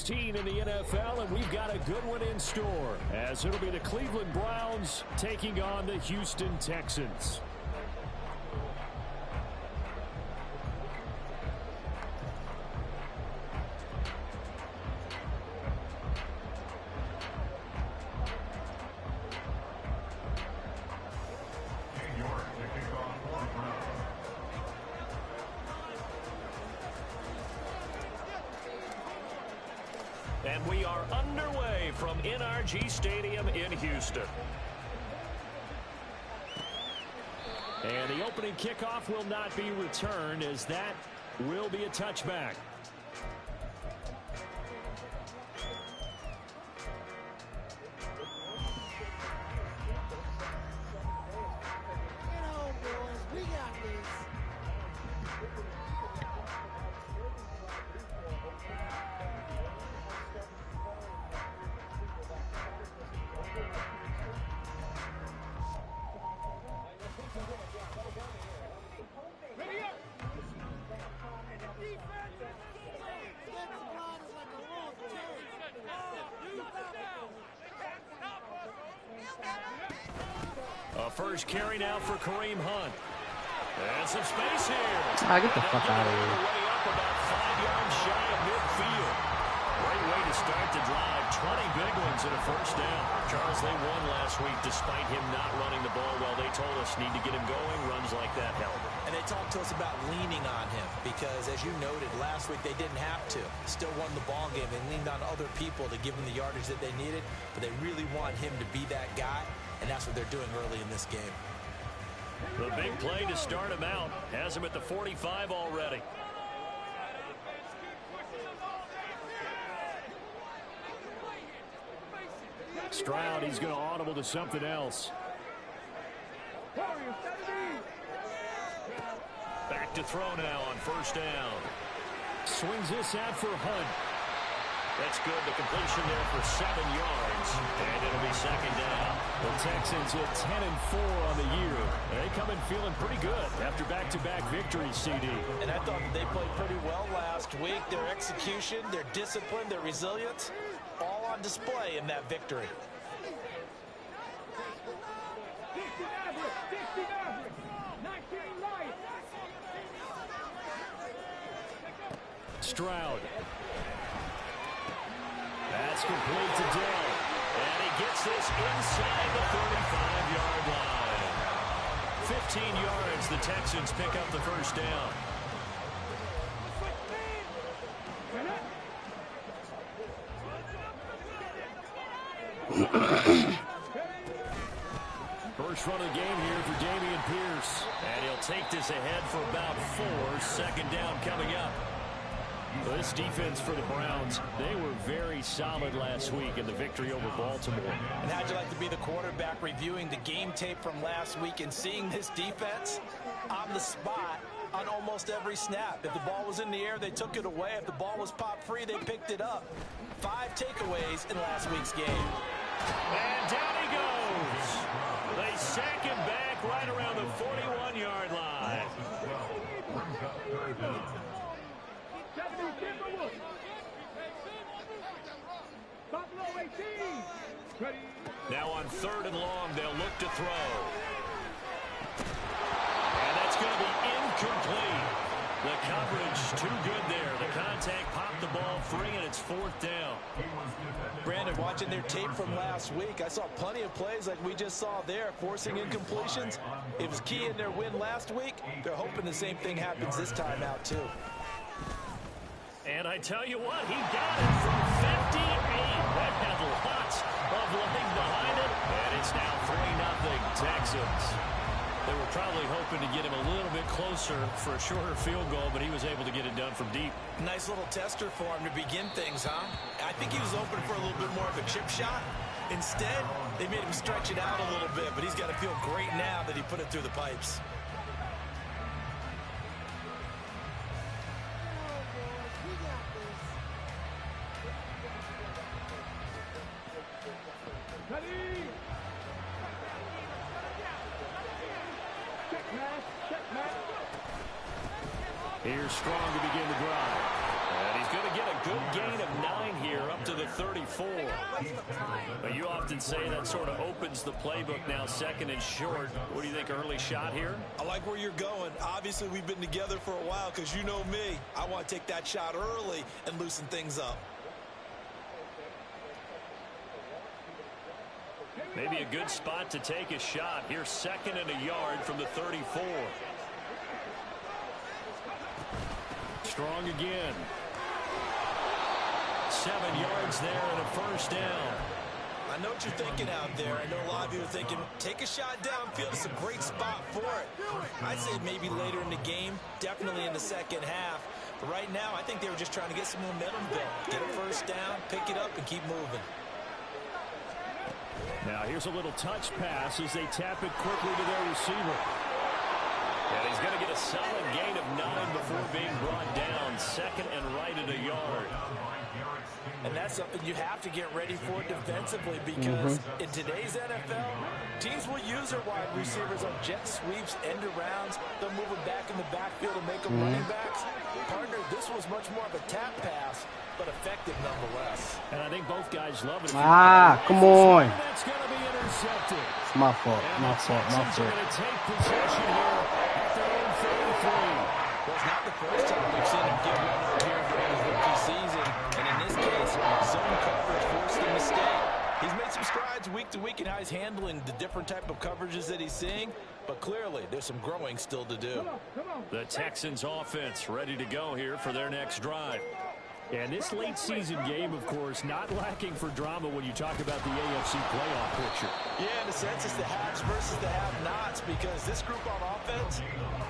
16 in the NFL, and we've got a good one in store, as it'll be the Cleveland Browns taking on the Houston Texans. And we are underway from NRG Stadium in Houston. And the opening kickoff will not be returned, as that will be a touchback. First carry now for Kareem Hunt. And some space here. Get the fuck out of here. Way up about 5 yards shy of midfield. Great way to start the drive. 20 big ones and a first down. Charles, they won last week despite him not running the ball well. They told us need to get him going. Runs like that help. And they talked to us about leaning on him because, as you noted, last week they didn't have to. Still won the ball game. They leaned on other people to give them the yardage that they needed, but they really want him to be that guy. And that's what they're doing early in this game. The big play to start him out has him at the 45 already. Stroud, he's going to audible to something else. Back to throw now on first down. Swings this out for Hunt. That's good. The completion there for 7 yards. And it'll be second down. The Texans hit 10-4 on the year. They come in feeling pretty good after back-to-back victories, CD. And I thought that they played pretty well last week. Their execution, their discipline, their resilience, all on display in that victory. Stroud. That's complete to Dell. And he gets this inside the 35-yard line. 15 yards, the Texans pick up the first down. First run of the game here for Dameon Pierce. And he'll take this ahead for about 4. Second down coming up. This defense for the Browns, they were very solid last week in the victory over Baltimore. And how'd you like to be the quarterback reviewing the game tape from last week and seeing this defense on the spot on almost every snap? If the ball was in the air, they took it away. If the ball was popped free, they picked it up. 5 takeaways in last week's game. And down he goes. They sack him back right around the 41-yard line. Now on 3rd and long, they'll look to throw. And that's going to be incomplete. The coverage too good there. The contact popped the ball free, and it's 4th down. Brandon, watching their tape from last week, I saw plenty of plays like we just saw there, forcing incompletions. It was key in their win last week. They're hoping the same thing happens this time out, too. And I tell you what, he got it from 58. That had lots of leg behind it. And it's now 3-0 Texans. They were probably hoping to get him a little bit closer for a shorter field goal, but he was able to get it done from deep. Nice little tester for him to begin things, huh? I think he was open for a little bit more of a chip shot. Instead, they made him stretch it out a little bit, but he's got to feel great now that he put it through the pipes. Here's Strong to begin the drive. And he's going to get a good gain of 9 here the 34. But you often say that sort of opens the playbook now, second and short. What do you think, early shot here? I like where you're going. Obviously, we've been together for a while because you know me. I want to take that shot early and loosen things up. Maybe a good spot to take a shot. Here's second and a yard from the 34. Strong again. 7 yards there and a first down. I know what you're thinking out there. I know a lot of you are thinking, take a shot downfield. It's a great spot for it. I'd say maybe later in the game, definitely in the second half. But right now, I think they were just trying to get some momentum built. Get a first down, pick it up, and keep moving. Now here's a little touch pass as they tap it quickly to their receiver. And he's going to get a solid gain of 9 before being brought down. Second and right at a yard. And that's something you have to get ready for defensively because in today's NFL, teams will use their wide receivers on jet sweeps, end arounds. They'll move them back in the backfield and make them running backs. Partner, this was much more of a tap pass, but effective nonetheless. And I think both guys love it. Come on. That's going to be intercepted. It's my fault. My fault. My Texans are fault. going to take possession here at their own 33. Well, it's not the first time we've seen him get one up here during his rookie season. And in this case, zone coverage forced the mistake. He's made some strides week to week in how he's handling the different type of coverages that he's seeing. But clearly, there's some growing still to do. The Texans offense ready to go here for their next drive. And this late season game, of course, not lacking for drama when you talk about the AFC playoff picture. Yeah, in a sense, it's the haves versus the have-nots because this group on offense,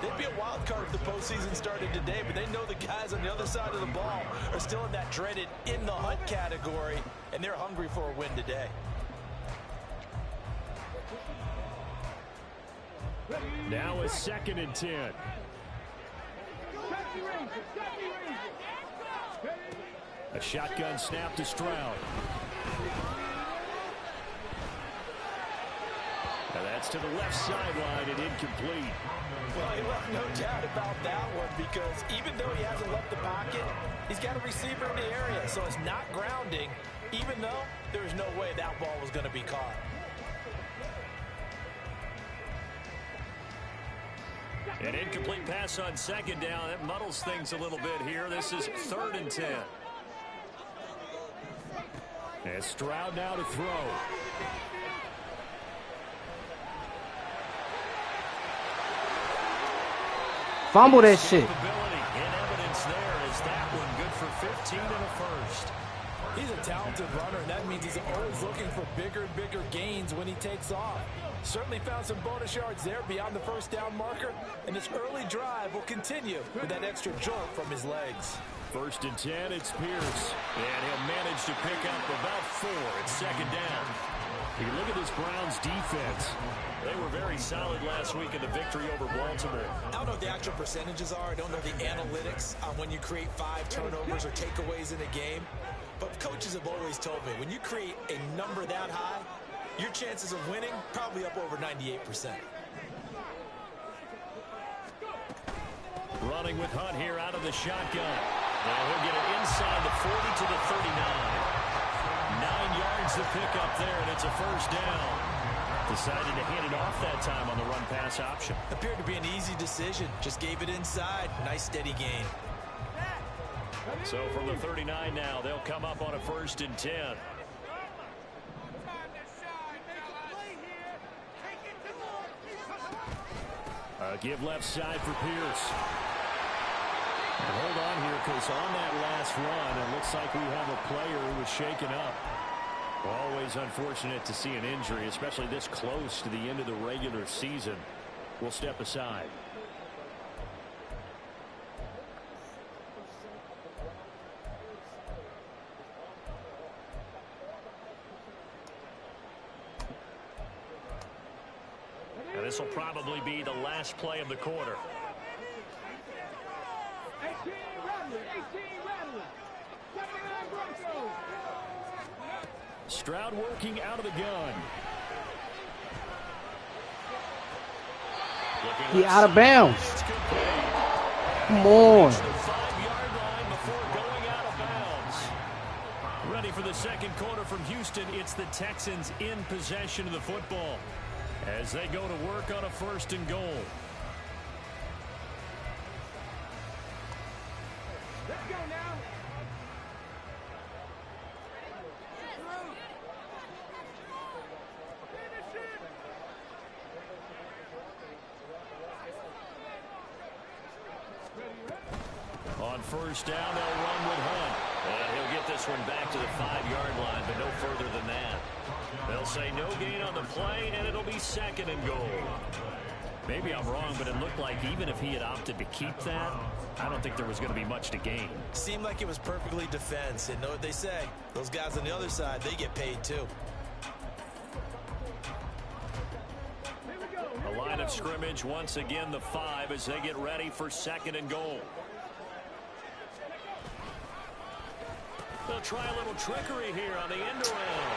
they'd be a wild card if the postseason started today, but they know the guys on the other side of the ball are still in that dreaded in the hunt category, and they're hungry for a win today. Now a second and 10. A shotgun snap to Stroud. And that's to the left sideline and incomplete. Well, he left no doubt about that one because even though he hasn't left the pocket, he's got a receiver in the area, so it's not grounding, even though there's no way that ball was going to be caught. An incomplete pass on second down. That muddles things a little bit here. This is 3rd and 10. And Stroud now to throw. Fumble that shit. In evidence there is that one good for 15 and a first. He's a talented runner, and that means he's always looking for bigger and bigger gains when he takes off. Certainly found some bonus yards there beyond the first down marker, and this early drive will continue with that extra jolt from his legs. 1st and 10, it's Pierce. And he'll manage to pick up about 4 at second down. You look at this Browns defense. They were very solid last week in the victory over Baltimore. I don't know what the actual percentages are. I don't know the analytics on when you create 5 turnovers or takeaways in a game. But coaches have always told me, when you create a number that high, your chances of winning probably up over 98%. Running with Hunt here out of the shotgun. And he'll get it inside the 40 to the 39. 9 yards to pick up there, and it's a first down. Decided to hand it off that time on the run-pass option. Appeared to be an easy decision. Just gave it inside. Nice steady gain. So from the 39 now, they'll come up on a 1st and 10. Give left side for Pierce. And hold on here, because on that last run, it looks like we have a player who was shaken up. Always unfortunate to see an injury, especially this close to the end of the regular season. We'll step aside. And this will probably be the last play of the quarter. 18 Rattler. Stroud working out of the gun. He out of bounds. Come on. Ready for the second quarter from Houston. It's the Texans in possession of the football as they go to work on a 1st and goal. Let's go now. On 1st down, they'll run with Hunt. And he'll get this one back to the 5-yard line, but no further than that. They'll say no gain on the play, and it'll be 2nd and goal. Maybe I'm wrong, but it looked like even if he had opted to keep that, I don't think there was going to be much to gain. Seemed like it was perfectly defense. And know what they say? Those guys on the other side, they get paid too. A line of scrimmage, once again the 5 as they get ready for 2nd and goal. They'll try a little trickery here on the end around.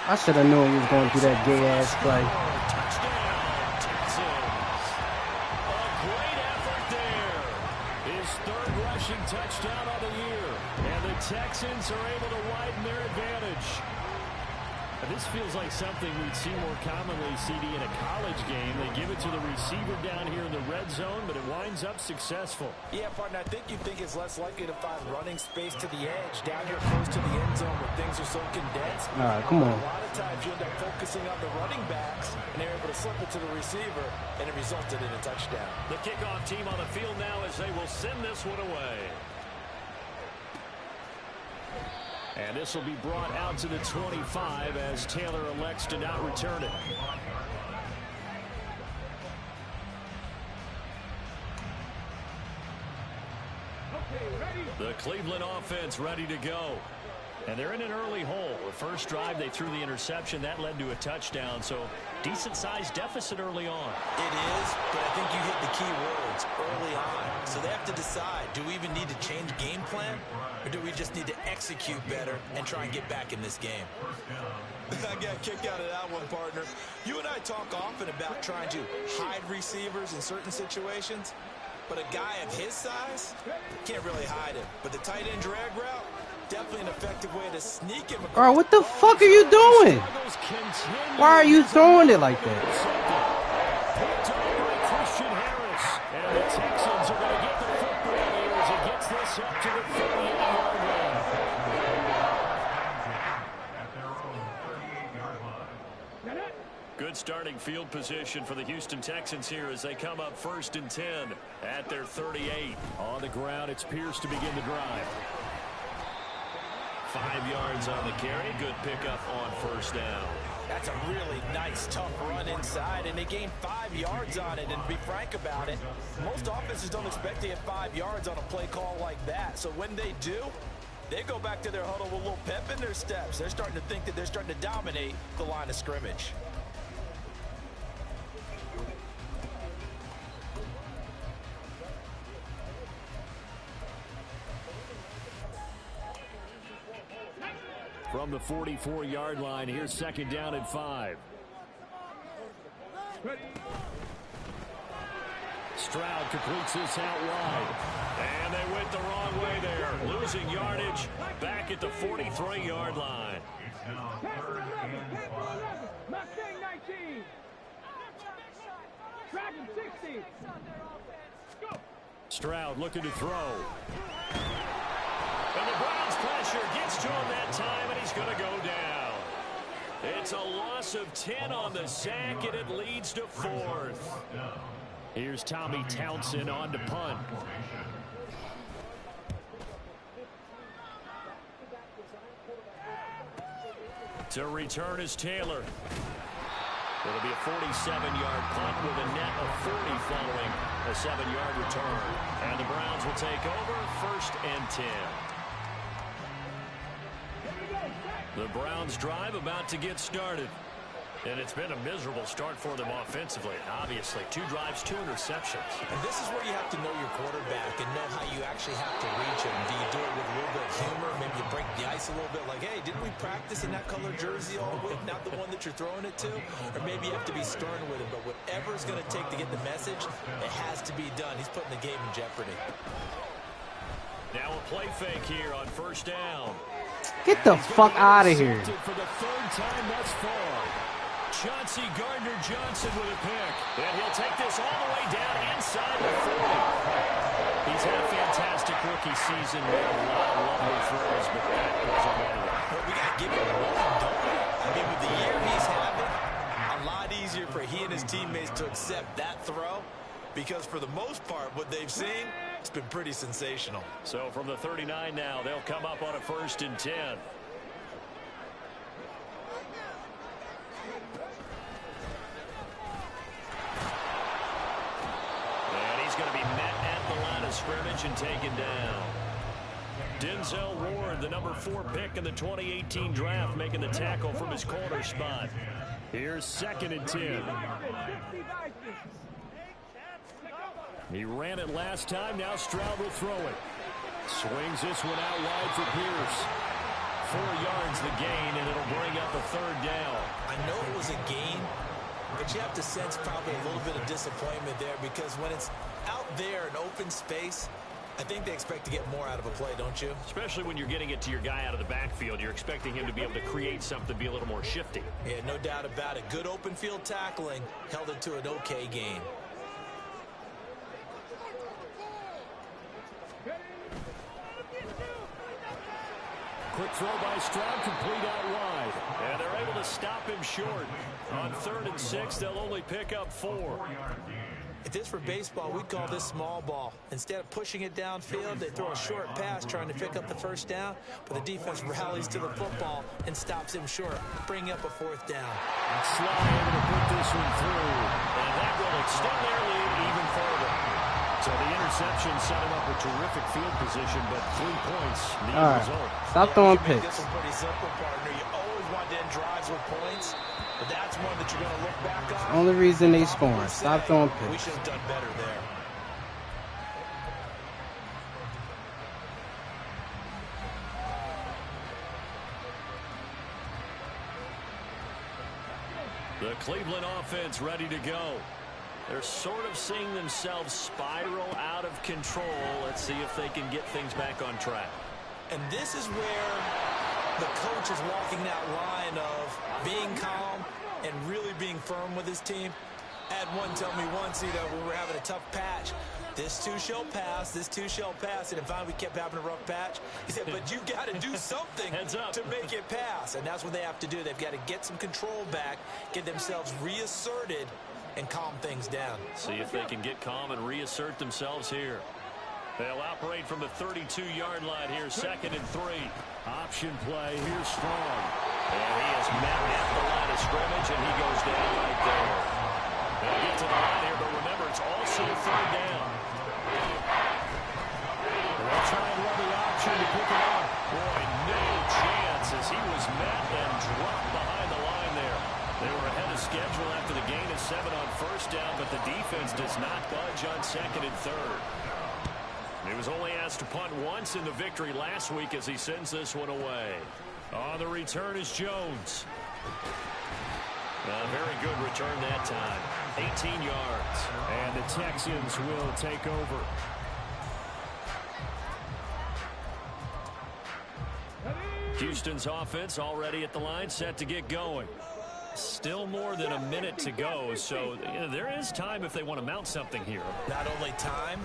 I should have known he was going to do that gay-ass play. Touchdown, Texans. A great effort there. His 3rd rushing touchdown of the year. And the Texans are able to widen their advantage. This feels like something we'd see more commonly, CD, in a college game. They give it to the receiver down here in the red zone, but it winds up successful. Yeah, partner, I think you think it's less likely to find running space to the edge down here close to the end zone where things are so condensed. All right, come on. A lot of times you end up focusing on the running backs, and they're able to slip it to the receiver, and it resulted in a touchdown. The kickoff team on the field now as they will send this one away. And this will be brought out to the 25 as Taylor elects to not return it. The Cleveland offense ready to go. And they're in an early hole. The first drive, they threw the interception. That led to a touchdown. So decent-sized deficit early on. It is, but I think you hit the key words early on. So they have to decide, do we even need to change game plan? Or do we just need to execute better and try and get back in this game? I got a kick out of that one, partner. You and I talk often about trying to hide receivers in certain situations. But a guy of his size can't really hide him. But the tight end drag route, definitely an effective way to sneak him. Bro, what the fuck are you doing? Why are you throwing it like that? Christian Harris. And the Texans are going to get the football here as he gets this up to the 38-yard line. Good starting field position for the Houston Texans here as they come up 1st and 10 at their 38. On the ground, it's Pierce to begin the drive. 5 yards on the carry. Good pickup on 1st down. That's a really nice, tough run inside, and they gained 5 yards on it. And to be frank about it, most offenses don't expect to get 5 yards on a play call like that. So when they do, they go back to their huddle with a little pep in their steps. They're starting to think that they're starting to dominate the line of scrimmage. From the 44-yard line, here's 2nd down and 5. Stroud completes this out wide. And they went the wrong way there. Losing yardage back at the 43-yard line. Mustang 19. Dragon 60. Go. Stroud looking to throw. And the Browns pressure gets to him that time, and he's going to go down. It's a loss of 10 on the sack, and it leads to 4th. Here's Tommy Townsend on to punt. To return is Taylor. It'll be a 47-yard punt with a net of 40 following a 7-yard return. And the Browns will take over 1st and 10. The Browns drive about to get started. And it's been a miserable start for them offensively. Obviously, 2 drives, 2 interceptions. And this is where you have to know your quarterback and know how you actually have to reach him. Do you do it with a little bit of humor? Maybe you break the ice a little bit like, hey, didn't we practice in that color jersey all week? Not the one that you're throwing it to? Or maybe you have to be stern with him. But whatever it's going to take to get the message, it has to be done. He's putting the game in jeopardy. Now a play fake here on 1st down. Get the fuck out of here. For the third time thus far. Chauncey Gardner-Johnson with a pick. And he'll take this all the way down inside the 40. He's had a fantastic rookie season. Made a lot of lovely throws, but that wasn't one of them. Well, we got to give him one, don't we? I mean, with the year he's having, a lot easier for he and his teammates to accept that throw. Because for the most part, what they've seen, it's been pretty sensational. So from the 39 now, they'll come up on a 1st and 10. And he's going to be met at the line of scrimmage and taken down. Denzel Ward, the number 4 pick in the 2018 draft, making the tackle from his corner spot. Here's 2nd and 10. He ran it last time. Now Stroud will throw it. Swings this one out wide for Pierce. 4 yards the gain, and it'll bring up a 3rd down. I know it was a gain, but you have to sense probably a little bit of disappointment there because when it's out there in open space, I think they expect to get more out of a play, don't you? Especially when you're getting it to your guy out of the backfield. You're expecting him to be able to create something, be a little more shifty. Yeah, no doubt about it. Good open field tackling held it to an okay gain. Quick throw by Stroud, complete out wide. And they're able to stop him short. On 3rd and 6, they'll only pick up 4. If this were baseball, we'd call this small ball. Instead of pushing it downfield, they throw a short pass trying to pick up the 1st down, but the defense rallies to the football and stops him short, bringing up a 4th down. And Sly able to put this one through. And that will extend their lead even further. So the interception set him up a terrific field position, but 3 points, the end result. Stop throwing picks. This is pretty simple, partner. You always want to end drives with points, but that's one that you're going to look back on. Only reason they scoring. Stop throwing picks. We should have done better there. The Cleveland offense ready to go. They're sort of seeing themselves spiral out of control. Let's see if they can get things back on track. And this is where the coach is walking that line of being calm and really being firm with his team. I had one tell me once, we were having a tough patch. This too shall pass, this too shall pass. And finally we kept having a rough patch. He said, but you got to do something to make it pass. And that's what they have to do. They've got to get some control back, get themselves reasserted, and calm things down. See if they can get calm and reassert themselves here. They'll operate from the 32-yard line here, 2nd and 3. Option play, here's Strong. And he is met at the line of scrimmage, and he goes down right there. They'll get to the line here, but remember, it's also 3rd down. They'll try and run the option to pick it up. Boy, no chance as he was met and dropped behind the line there. They were ahead of schedule after the gain of 7 on 1st down, but the defense does not budge on 2nd and 3rd. He was only asked to punt once in the victory last week as he sends this one away. On the return is Jones. A very good return that time. 18 yards. And the Texans will take over. Houston's offense already at the line, set to get going. Still more than a minute to go, so there is time if they want to mount something here. Not only time,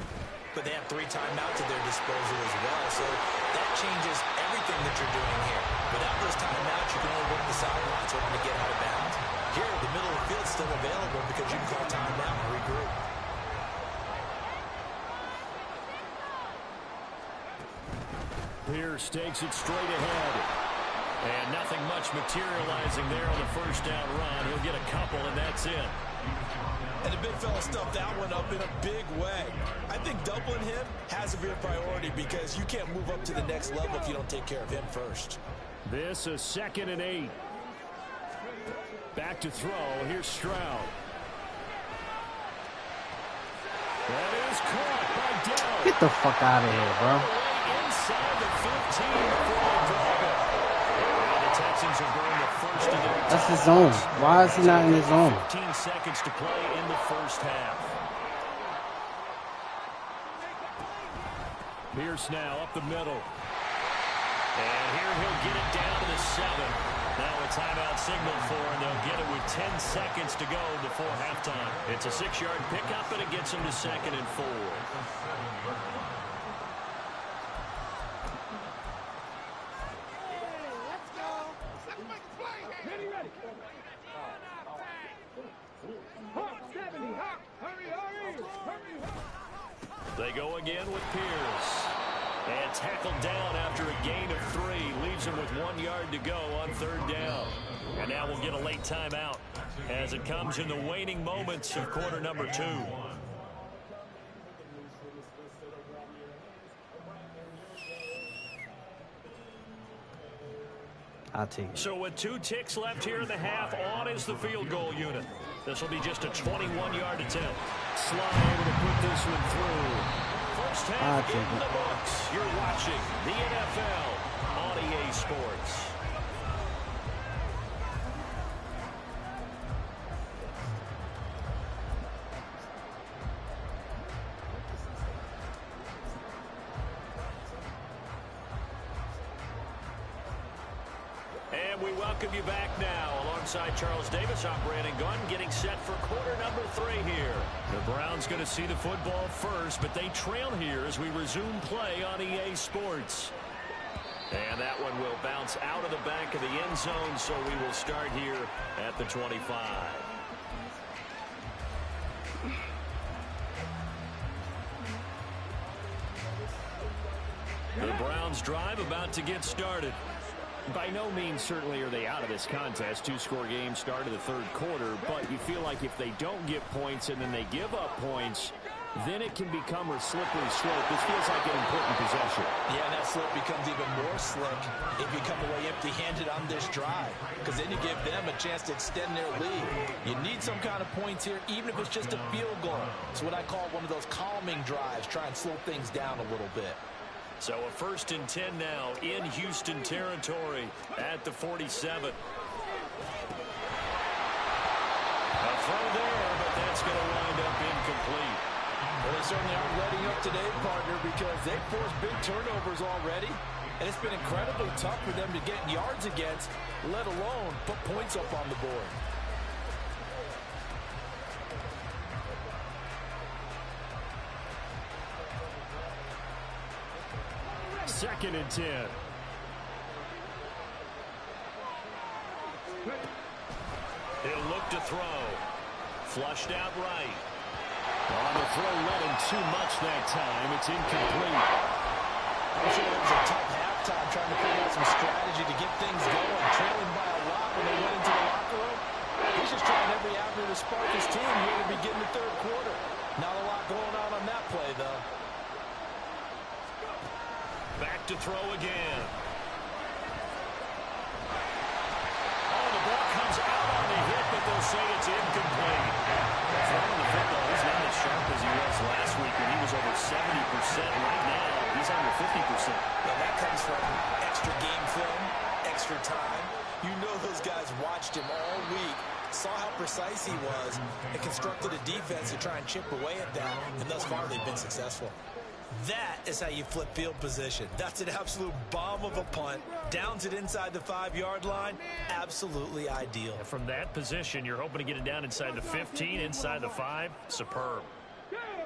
but they have 3 timeouts at their disposal as well, so that changes everything that you're doing here. Without those timeouts, you can only work the sidelines hoping to get out of bounds. Here, the middle of the field is still available because you can call timeout and regroup. Pierce takes it straight ahead. And nothing much materializing there on the 1st down run. He'll get a couple, and that's it. And the big fella stuffed that one up in a big way. I think doubling him has to be a priority because you can't move up to the next level if you don't take care of him first. This is 2nd and 8. Back to throw. Here's Stroud. That is caught by Dell. Get the fuck out of here, bro. Inside the 15 before they drop it. And the Texans are going the first of their That's his zone. Why is he not in his zone? 15 seconds to play in the 1st half. Pierce now up the middle. And here he'll get it down to the 7. Now a timeout signal for, and they'll get it with 10 seconds to go before halftime. It's a 6-yard pickup, and it gets them to 2nd and 4. They go again with Pierce. And tackled down after a gain of 3. Leaves him with 1 yard to go on 3rd down. And now we'll get a late timeout as it comes in the waning moments of quarter number 2. I'll take it. So with 2 ticks left here in the half, on is the field goal unit. This will be just a 21-yard attempt. Sly able to put this one through. First half in the books. You're watching the NFL on EA Sports. And we welcome you back now. Alongside Charles Davis, I'm Brandon Gunn, getting set for quarter number 3 here. The Browns going to see the football first, but they trail here as we resume play on EA Sports. And that one will bounce out of the back of the end zone, so we will start here at the 25. The Browns drive about to get started. By no means certainly are they out of this contest. 2-score game start of the 3rd quarter, but you feel like if they don't get points and then they give up points, then it can become a slippery slope. This feels like an important possession. Yeah, that slope becomes even more slick if you come away empty-handed on this drive, because then you give them a chance to extend their lead. You need some kind of points here, even if it's just a field goal. It's what I call one of those calming drives. Try and slow things down a little bit. So a 1st and 10 now in Houston territory at the 47. A throw there, but that's going to wind up incomplete. Well, they certainly aren't letting up today, partner, because they've forced big turnovers already. And it's been incredibly tough for them to get yards against, let alone put points up on the board. Second and 10. He'll look to throw. Flushed out right. On the throw, led him too much that time. It's incomplete. I'm sure it was a tough halftime trying to figure out some strategy to get things going. Trailing by a lot when they went into the locker room. He's just trying every avenue to spark his team here to begin the 3rd quarter. Not a lot going on that play, though. Back to throw again. Oh, the ball comes out on the hit, but they'll say it's incomplete. Throwing the football, he's not as sharp as he was last week when he was over 70%. Right now, he's under 50%. Well, that comes from extra game film, extra time. You know those guys watched him all week, saw how precise he was, and constructed a defense to try and chip away at that, and thus far they've been successful. That is how you flip field position. That's an absolute bomb of a punt. Downs it inside the 5-yard line. Absolutely ideal. From that position, you're hoping to get it down inside the 15, inside the 5. Superb.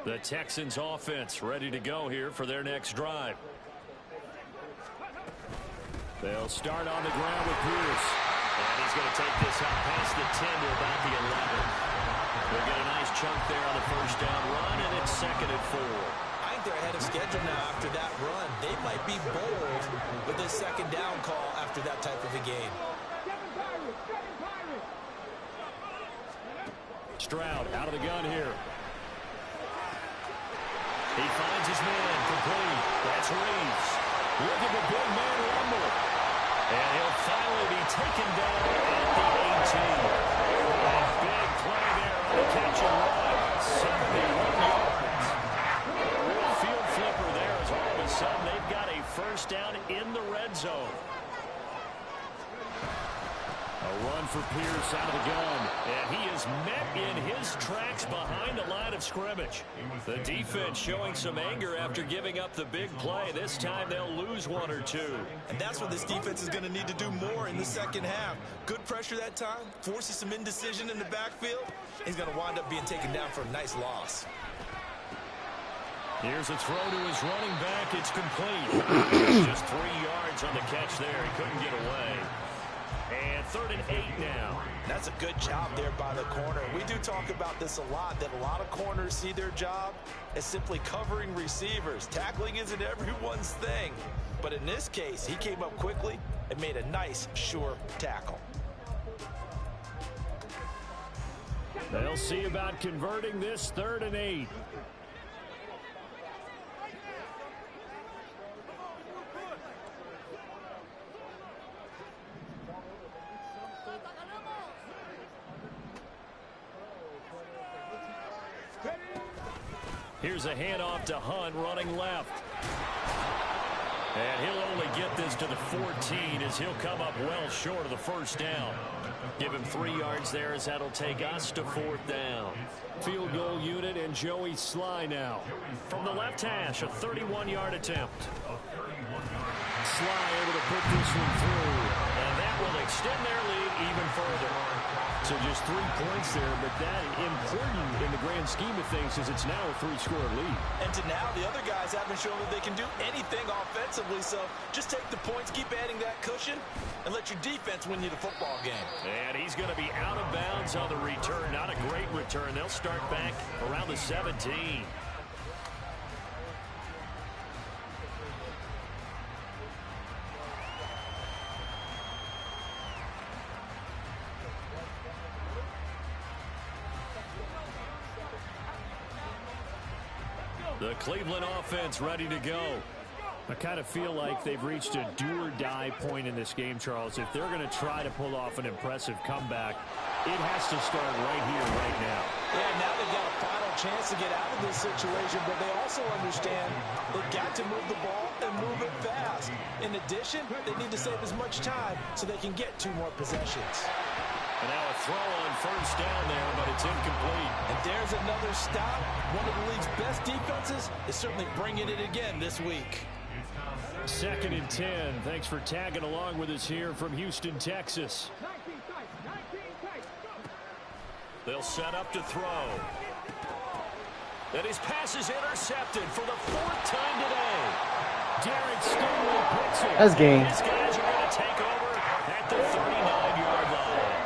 The Texans offense ready to go here for their next drive. They'll start on the ground with Pierce. And he's going to take this out past the 10 to about the 11. They'll get a nice chunk there on the 1st down run, and it's 2nd and 4. They're ahead of schedule now after that run. They might be bold with this 2nd down call after that type of a game. Stroud out of the gun here. He finds his man complete. That's Reeves. Look at the big man rumble. And he'll finally be taken down at the 18. A big play there on the catch and run. 71 yards. Field flipper there as all of a sudden they've got a 1st down in the red zone. A A run for Pierce out of the gun. And he is met in his tracks behind the line of scrimmage. The defense showing some anger after giving up the big play. This time they'll lose one or two. And that's what this defense is going to need to do more in the second half. Good pressure that time, forces some indecision in the backfield. He's going to wind up being taken down for a nice loss. Here's a throw to his running back. It's complete. Just 3 yards on the catch there. He couldn't get away. And 3rd and 8 now. That's a good job there by the corner. We do talk about this a lot, that a lot of corners see their job as simply covering receivers. Tackling isn't everyone's thing. But in this case, he came up quickly and made a nice, sure tackle. They'll see about converting this 3rd and 8. Here's a handoff to Hunt running left. And he'll only get this to the 14 as he'll come up well short of the 1st down. Give him 3 yards there as that'll take us to 4th down. Field goal unit and Joey Sly now. From the left hash, a 31-yard attempt. Sly able to put this one through. And that will extend their lead even further. So just 3 points there, but that important in the grand scheme of things as it's now a 3-score lead. And to now, the other guys haven't shown that they can do anything offensively, so just take the points, keep adding that cushion, and let your defense win you the football game. And he's going to be out of bounds on the return. Not a great return. They'll start back around the 17. The Cleveland offense ready to go. I kind of feel like they've reached a do-or-die point in this game, Charles. If they're going to try to pull off an impressive comeback, it has to start right here, right now. Yeah, now they've got a final chance to get out of this situation, but they also understand they've got to move the ball and move it fast. In addition, they need to save as much time so they can get 2 more possessions. And now a throw on 1st down there, but it's incomplete. And there's another stop. One of the league's best defenses is certainly bringing it again this week. 2nd and 10. Thanks for tagging along with us here from Houston, Texas. They'll set up to throw. And his pass is intercepted for the 4th time today. Derek Stingley picks it. That's game. His guys are going to take over at the 39-yard line.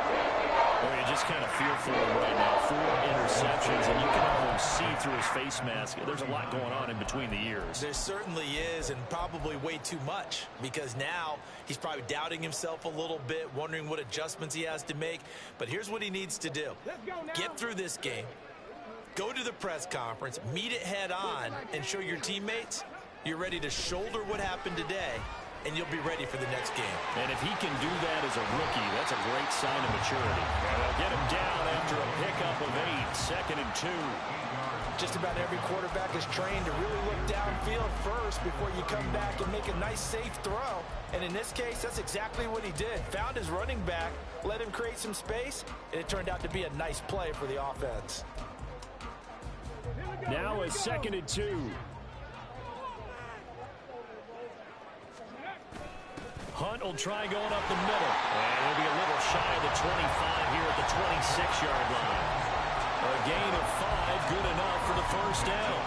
Well, you just kind of feel for him right now. 4 interceptions, and you can almost see through his face mask. There's a lot going on in between the ears. There certainly is, and probably way too much, because now he's probably doubting himself a little bit, wondering what adjustments he has to make. But here's what he needs to do. Get through this game, go to the press conference, meet it head on, and show your teammates you're ready to shoulder what happened today, and you'll be ready for the next game. And if he can do that as a rookie, that's a great sign of maturity. And they'll get him down after a pickup of 8, 2nd and 2. Just about every quarterback is trained to really look downfield first before you come back and make a nice, safe throw. And in this case, that's exactly what he did. Found his running back, let him create some space, and it turned out to be a nice play for the offense. Now a 2nd and 2. Hunt will try going up the middle. And he'll be a little shy of the 25 here at the 26-yard line. A gain of 5, good enough for the 1st down.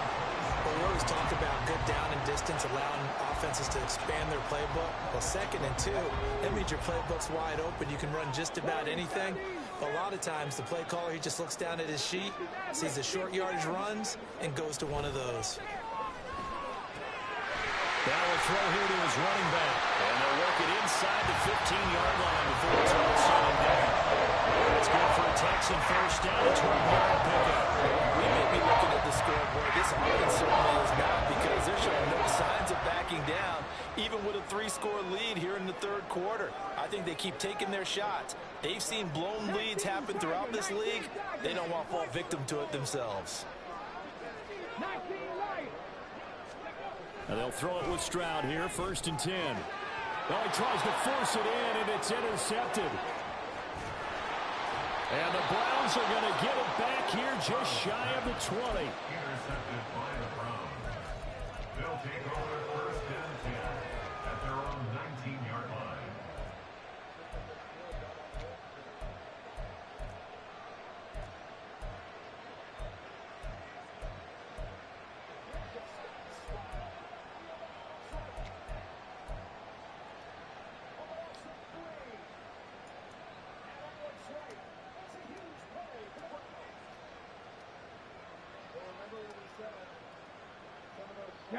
Well, we always talk about good down and distance, allowing offenses to expand their playbook. Well, 2nd and 2, that means your playbook's wide open. You can run just about anything. But a lot of times, the play caller, he just looks down at his sheet, sees the short yardage runs, and goes to one of those. Now a throw here to his running back. And they'll work it inside the 15-yard line before it's all said and done. That's good for a Texan 1st down. A 12-yard pickup. We may be looking at the scoreboard. This offense certainly is not, because they're showing no signs of backing down, even with a 3-score lead here in the 3rd quarter. I think they keep taking their shots. They've seen blown leads happen throughout this league. They don't want to fall victim to it themselves. And they'll throw it with Stroud here, 1st and 10. Well, he tries to force it in, and it's intercepted. And the Browns are going to get it back here just shy of the 20. Intercepted by the Browns. They'll take over first and 10 at their own 19-yard line.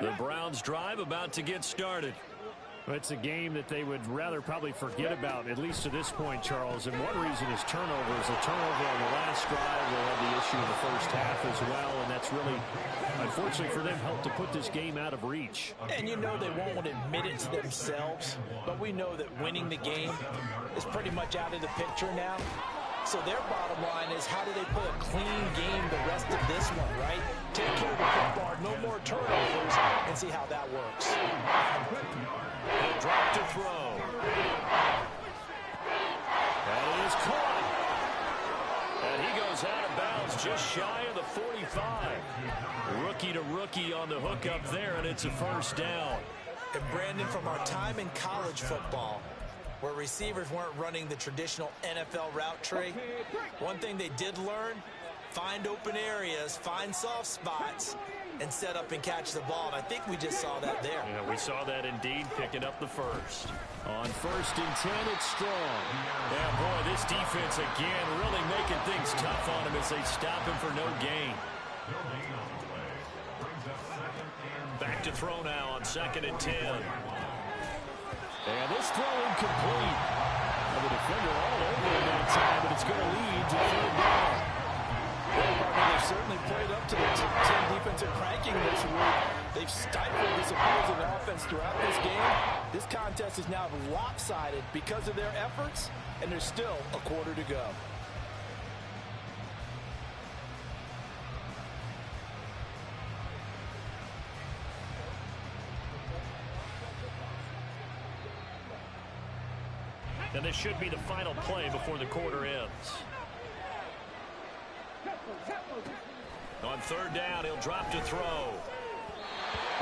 The Browns drive about to get started. It's a game that they would rather probably forget about, at least to this point, Charles. And one reason is turnovers. A turnover on the last drive. They had the issue in the first half as well, and that's really, unfortunately for them, helped to put this game out of reach. And you know they won't admit it to themselves, but we know that winning the game is pretty much out of the picture now. So their bottom line is, how do they play a clean game the rest of this one, right? Take care of the football, no more turnovers, and see how that works. He'll drop to throw. And it is caught. And he goes out of bounds just shy of the 45. Rookie to rookie on the hook up there, and it's a first down. And Brandon, from our time in college football, where receivers weren't running the traditional NFL route tree, one thing they did learn: find open areas, find soft spots, and set up and catch the ball. And I think we just saw that there. Yeah, we saw that indeed, picking up the first. On first and 10, it's strong. Yeah, boy, this defense again really making things tough on him as they stop him for no gain. Back to throw now on second and 10. And this throw incomplete. The defender all over him that time, but it's going to lead to third down. They've certainly played up to the 10 defensive ranking this week. They've stifled this opposing offense throughout this game. This contest is now lopsided because of their efforts, and there's still a quarter to go. And this should be the final play before the quarter ends. On third down, he'll drop to throw.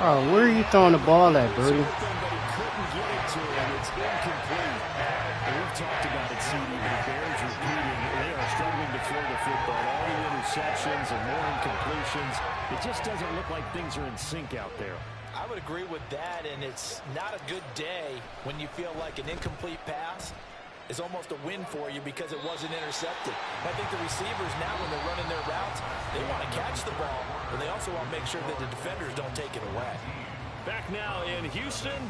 Oh, where are you throwing the ball at, Birdie? But he couldn't get it to him. It's incomplete. And we've talked about it, CD, but it bears repeating. They are struggling to throw the football. All the interceptions and more incompletions. It just doesn't look like things are in sync out there. I would agree with that, and it's not a good day when you feel like an incomplete pass is almost a win for you because it wasn't intercepted. I think the receivers now, when they're running their routes, they want to catch the ball, but they also want to make sure that the defenders don't take it away. Back now in Houston,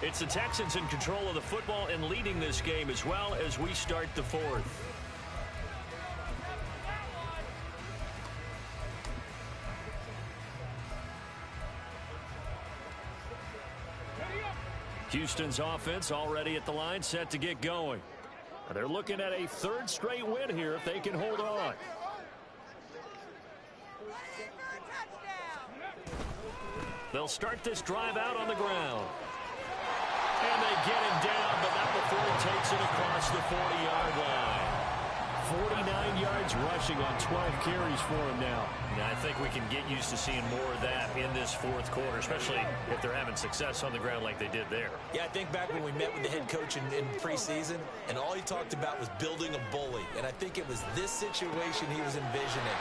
it's the Texans in control of the football and leading this game as well as we start the fourth. Houston's offense already at the line, set to get going. They're looking at a third straight win here if they can hold on. They'll start this drive out on the ground. And they get him down, but not before he takes it across the 40-yard line. 49 yards rushing on 12 carries for him now. I think we can get used to seeing more of that in this fourth quarter, especially if they're having success on the ground like they did there. Yeah, I think back when we met with the head coach in preseason, and all he talked about was building a bully. And I think it was this situation he was envisioning.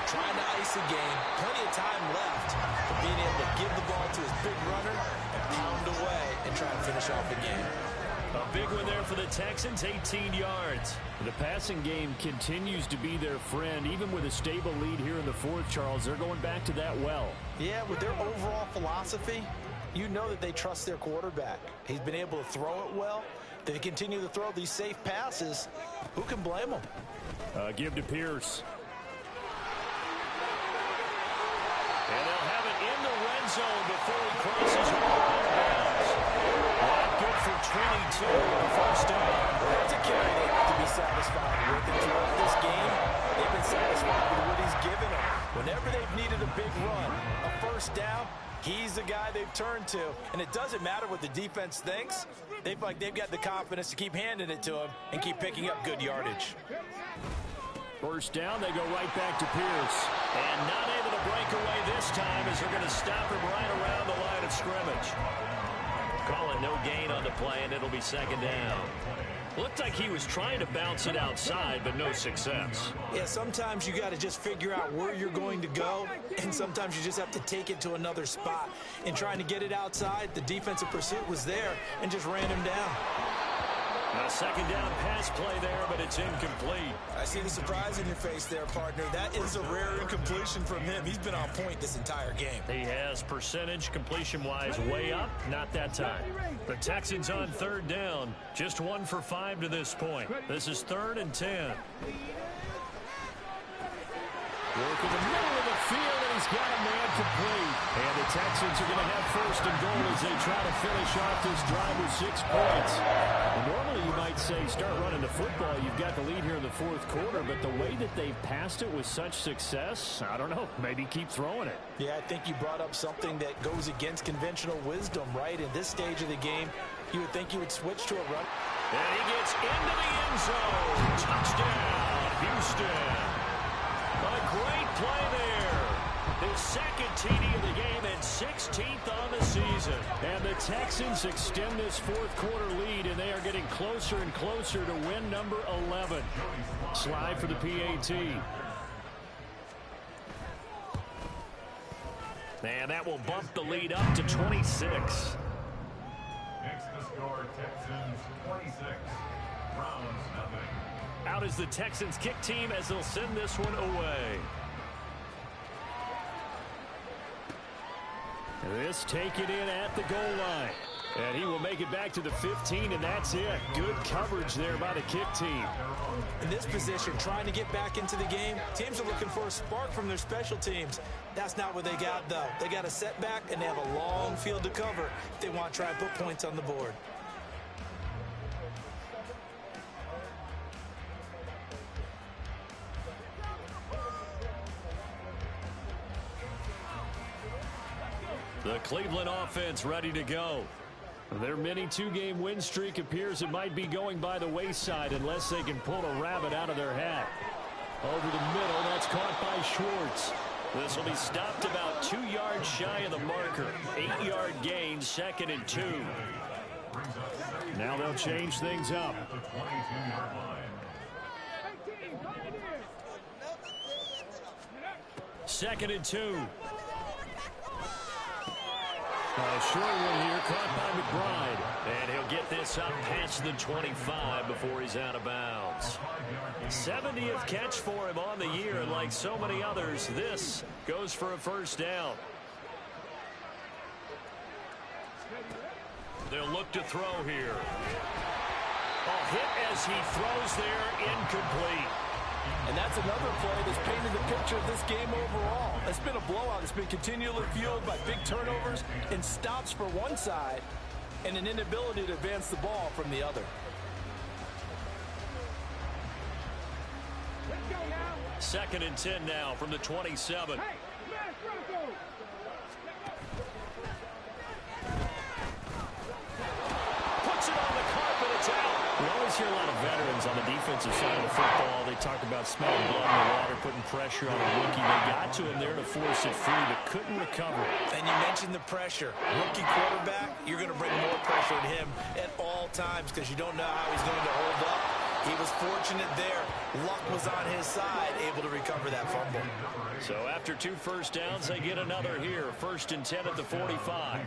Trying to ice a game, plenty of time left, but being able to give the ball to his big runner and pound away and try to finish off the game. A big one there for the Texans, 18 yards. The passing game continues to be their friend. Even with a stable lead here in the fourth, Charles, they're going back to that well. Yeah, with their overall philosophy, you know that they trust their quarterback. He's been able to throw it well. They continue to throw these safe passes. Who can blame them? Give to Pierce. And they'll have it in the red zone before he crosses over out of bounds. Not good for 22 on the first down. That's a carry they have to be satisfied with. And throughout this game, they've been satisfied with what he's given them. Whenever they've needed a big run, a first down, He's the guy they've turned to, and it doesn't matter what the defense thinks. They've got the confidence to keep handing it to him and keep picking up good yardage. First down, they go right back to Pierce. And not able to break away this time as they're going to stop him right around the line of scrimmage. Calling no gain on the play, and it'll be second down. Looked like he was trying to bounce it outside, but no success. Yeah, sometimes you got to just figure out where you're going to go, and sometimes you just have to take it to another spot. In trying to get it outside, the defensive pursuit was there and just ran him down. A second down pass play there, but it's incomplete. I see the surprise in your face there, partner. That is a rare incompletion from him. He's been on point this entire game. He has percentage completion-wise way up, not that time. The Texans on third down, just 1 for 5 to this point. This is 3rd and 10. Work in the middle of the field, and he's got a man complete. And the Texans are going to have 1st and goal as they try to finish off this drive with 6 points. And normally you might say start running the football. You've got the lead here in the 4th quarter, but the way that they've passed it with such success, I don't know, maybe keep throwing it. Yeah, I think you brought up something that goes against conventional wisdom, right? In this stage of the game, you would think you would switch to a run. And he gets into the end zone. Touchdown, Houston. A great play there. His 2nd TD of the game and 16th on the season. And the Texans extend this 4th quarter lead, and they are getting closer and closer to win number 11. Slide for the PAT. And that will bump the lead up to 26. Next to score, Texans 26. Browns nothing. Out is the Texans kick team as they'll send this one away. This taken in at the goal line. And he will make it back to the 15, and that's it. Good coverage there by the kick team. In this position, trying to get back into the game, teams are looking for a spark from their special teams. That's not what they got, though. They got a setback, and they have a long field to cover if they want to try and put points on the board. The Cleveland offense ready to go. Their mini 2-game win streak appears it might be going by the wayside unless they can pull a rabbit out of their hat. Over the middle, that's caught by Schwartz. This will be stopped about 2 yards shy of the marker. 8-yard gain, 2nd and 2. Now they'll change things up. At the 22-yard line. 2nd and 2. A short one here, caught by McBride. And he'll get this up past the 25 before he's out of bounds. 70th catch for him on the year, and like so many others, this goes for a 1st down. They'll look to throw here. A hit as he throws there, incomplete. And that's another play that's painted the picture of this game overall. It's been a blowout. It's been continually fueled by big turnovers and stops for one side and an inability to advance the ball from the other. Let's go now. 2nd and 10 now from the 27. Hey, smash Bronco. Puts it on the carpet. It's out. We always hear a lot of veterans on the defensive side of the football. They talk about smelling blood in the water, putting pressure on a rookie. They got to him there to force it free, but couldn't recover. And you mentioned the pressure. Rookie quarterback, you're going to bring more pressure to him at all times because you don't know how he's going to hold up. He was fortunate there. Luck was on his side, able to recover that fumble. So after 2 first downs, they get another here. 1st and 10 at the 45.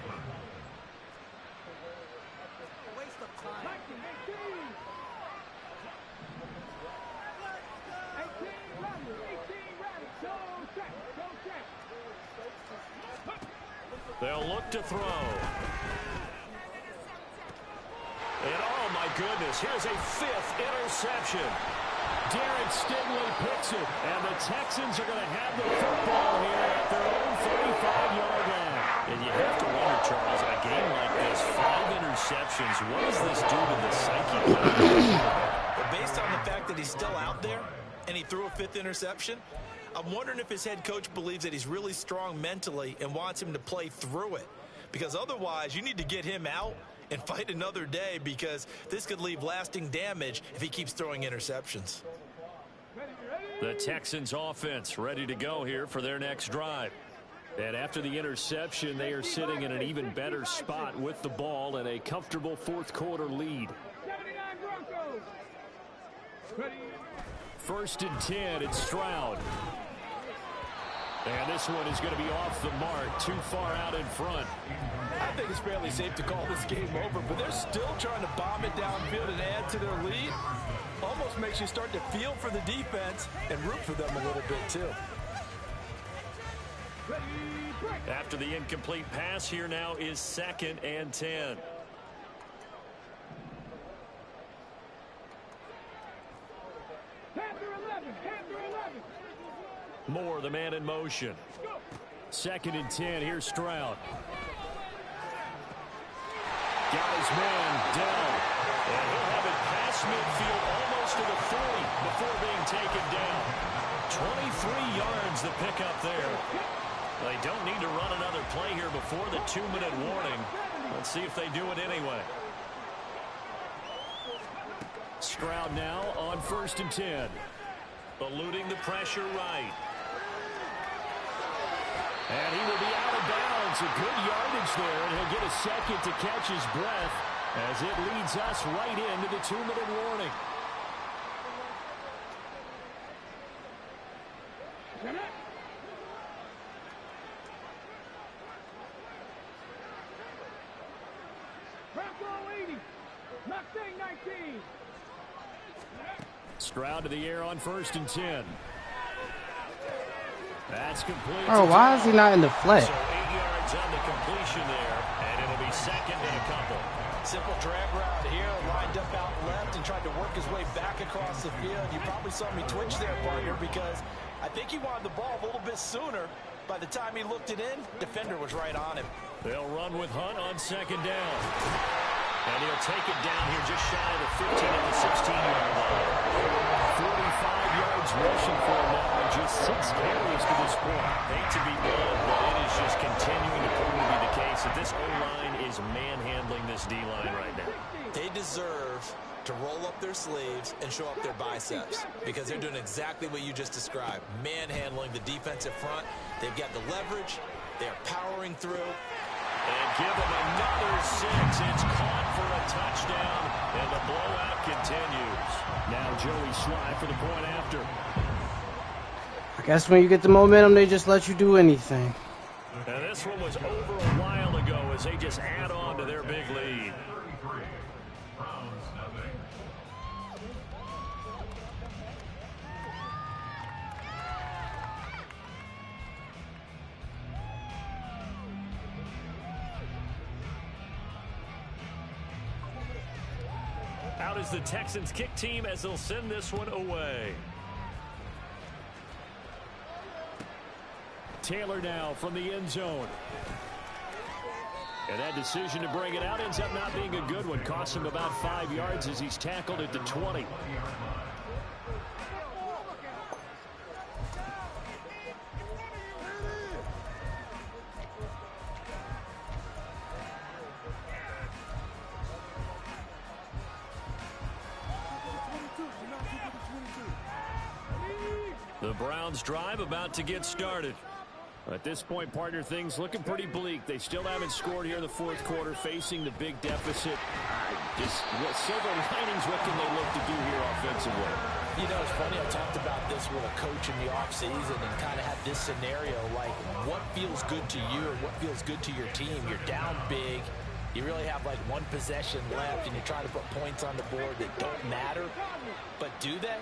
They'll look to throw. And oh my goodness, here's a 5th interception. Derek Stingley picks it, and the Texans are going to have the football here at their own 35-yard line. And you have to wonder, Charles, in a game like this, 5 interceptions, what does this do to the psyche? But based on the fact that he's still out there, and he threw a 5th interception. I'm wondering if his head coach believes that he's really strong mentally and wants him to play through it. Because otherwise, you need to get him out and fight another day, because this could leave lasting damage if he keeps throwing interceptions. The Texans offense ready to go here for their next drive. And after the interception, they are sitting in an even better spot with the ball and a comfortable 4th quarter lead. 79 Broncos. Ready. 1st and 10, it's Stroud. And this one is going to be off the mark, too far out in front. I think it's fairly safe to call this game over, but they're still trying to bomb it downfield and add to their lead. Almost makes you start to feel for the defense and root for them a little bit too. After the incomplete pass, here now is 2nd and 10. Panther 11. Panther 11. Moore, the man in motion. 2nd and 10. Here's Stroud. Got his man down. And he'll have it past midfield almost to the 40 before being taken down. 23 yards the pickup there. They don't need to run another play here before the 2-minute warning. Let's see if they do it anyway. Stroud now on 1st and 10. Eluding the pressure right. And he will be out of bounds. A good yardage there, and he'll get a second to catch his breath as it leads us right into the 2-minute warning. Bronco 80. Mustang 19. Stroud to the air on 1st and 10. That's complete. Oh, why is he not in the flat? So 8 yards on the completion there, and it'll be 2nd and a couple. Simple drag route here, lined up out left and tried to work his way back across the field. You probably saw me twitch there, partner, because I think he wanted the ball a little bit sooner. By the time he looked it in, defender was right on him. They'll run with Hunt on 2nd down. And he'll take it down here just shy of the 15 at the 16-yard line. 45 yards rushing for him now, and just 6 carries to this point. Hate to be blunt, but it is just continuing to prove to be the case that this O-line is manhandling this D-line right now. They deserve to roll up their sleeves and show up their biceps, because they're doing exactly what you just described. Manhandling the defensive front. They've got the leverage. They're powering through. And give them another 6. It's caught for a touchdown, and the blowout continues. Now Joey Sly for the point after. I guess when you get the momentum, they just let you do anything. And this one was over a while ago as they just add on to their big lead. Out is the Texans kick team as they'll send this one away. Taylor now from the end zone. And that decision to bring it out ends up not being a good one. Costs him about 5 yards as he's tackled at the 20. The Browns drive about to get started. At this point, partner, things looking pretty bleak. They still haven't scored here in the 4th quarter, facing the big deficit. Just what silver linings, what can they look to do here offensively? You know, it's funny, I talked about this with a coach in the offseason and kind of had this scenario, like what feels good to you and what feels good to your team. You're down big. You really have like one possession left, and you're trying to put points on the board that don't matter. But do they?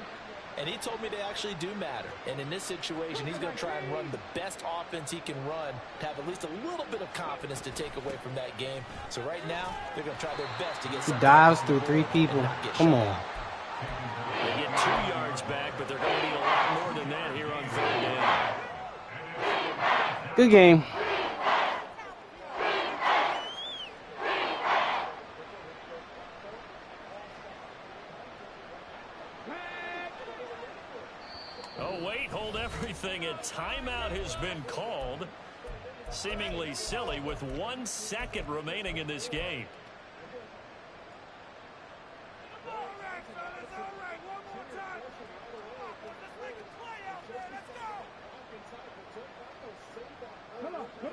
And he told me they actually do matter. And in this situation, he's going to try and run the best offense he can run to have at least a little bit of confidence to take away from that game. So right now, they're going to try their best to get He dives through 3 people. Come on. They get 2 yards back, but they're going to need a lot more than that here on 3rd down. Good game. Oh, wait, hold everything. A timeout has been called. Seemingly silly with 1 second remaining in this game.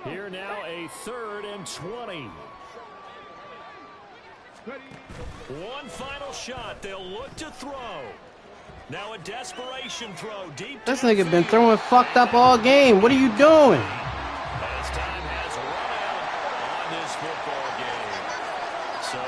Here now, a 3rd and 20. One final shot. They'll look to throw. Now a desperation throw deep. This nigga been throwing fucked up all game. What are you doing? As time has run out on this football game. So